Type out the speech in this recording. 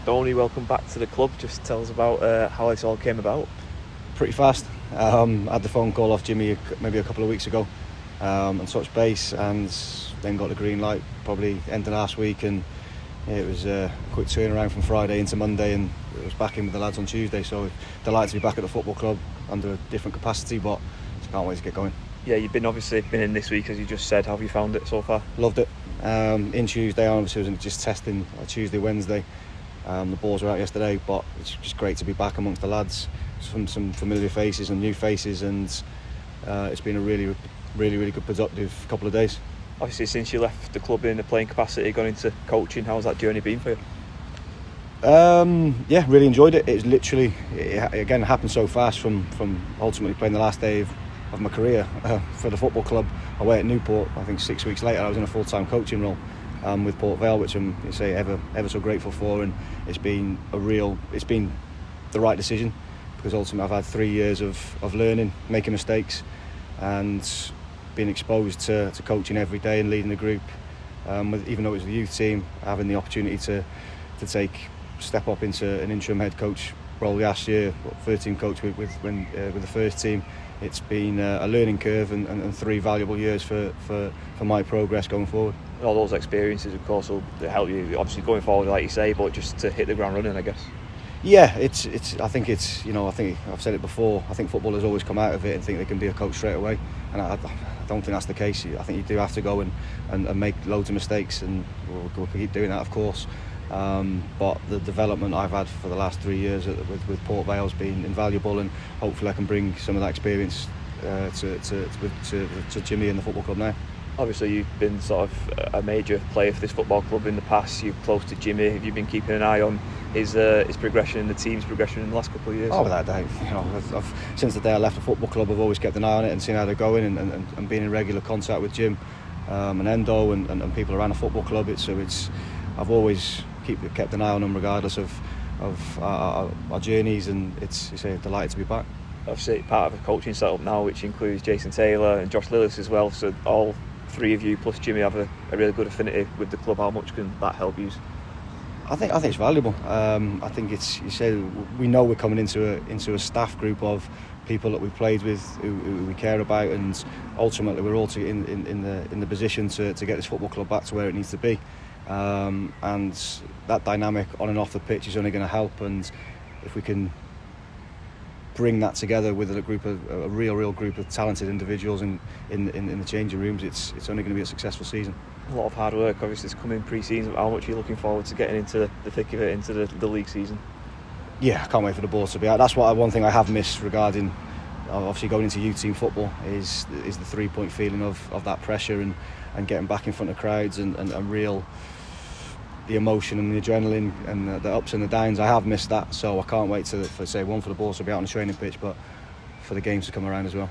Donny, welcome back to the club. Just tell us about how this all came about. Pretty fast. I had the phone call off Jimmy maybe a couple of weeks ago and touched base, and then got the green light probably end of last week, and it was a quick turnaround from Friday into Monday, and it was back in with the lads on Tuesday. So delighted to be back at the football club under a different capacity, but just can't wait to get going. Yeah, you've been in this week, as you just said. How have you found it so far? Loved it. In Tuesday, obviously, was just testing Tuesday, Wednesday. The balls were out yesterday, but it's just great to be back amongst the lads, some familiar faces and new faces, and it's been a really good productive couple of days. Obviously, since you left the club in a playing capacity, gone into coaching, how's that journey been for you? Yeah, really enjoyed it. It again happened so fast from ultimately playing the last day of my career for the football club away at Newport. I think 6 weeks later I was in a full-time coaching role with Port Vale, which I'm ever so grateful for, and it's been the right decision, because ultimately I've had 3 years of learning, making mistakes, and being exposed to coaching every day and leading the group. Even though it was the youth team, having the opportunity to step up into an interim head coach role last year, third team coach with the first team. It's been a learning curve and 3 valuable years for my progress going forward. All those experiences, of course, will help you obviously going forward, like you say, but just to hit the ground running, I guess. Yeah, I think I've said it before. I think footballers always come out of it and think they can be a coach straight away, and I don't think that's the case. I think you do have to go and make loads of mistakes, and we'll keep doing that, of course. But the development I've had for the last 3 years with Port Vale has been invaluable, and hopefully I can bring some of that experience to Jimmy and the football club now. Obviously, you've been sort of a major player for this football club in the past. You're close to Jimmy. Have you been keeping an eye on his progression and the team's progression in the last couple of years? Oh, without doubt. Since the day I left the football club, I've always kept an eye on it and seen how they're going, and been in regular contact with Jim and Endo and people around the football club. I've always kept an eye on them regardless of our journeys, and it's delighted to be back. Obviously, part of a coaching setup now, which includes Jason Taylor and Josh Lillis as well. So all 3 of you plus Jimmy have a really good affinity with the club. How much can that help you? I think it's valuable. I think we know we're coming into a staff group of people that we've played with, who we care about, and ultimately we're all in the position to get this football club back to where it needs to be. And that dynamic on and off the pitch is only going to help, and if we can bring that together with a real group of talented individuals in the changing rooms, it's only going to be a successful season. A lot of hard work, obviously, it's coming pre-season. How much are you looking forward to getting into the thick of it, into the league season? Yeah, I can't wait for the ball to be out. That's one thing I have missed regarding obviously going into youth team football is the 3-point feeling of that pressure and getting back in front of crowds and real the emotion and the adrenaline and the ups and the downs. I have missed that, so I can't wait for the balls to be out on the training pitch, but for the games to come around as well.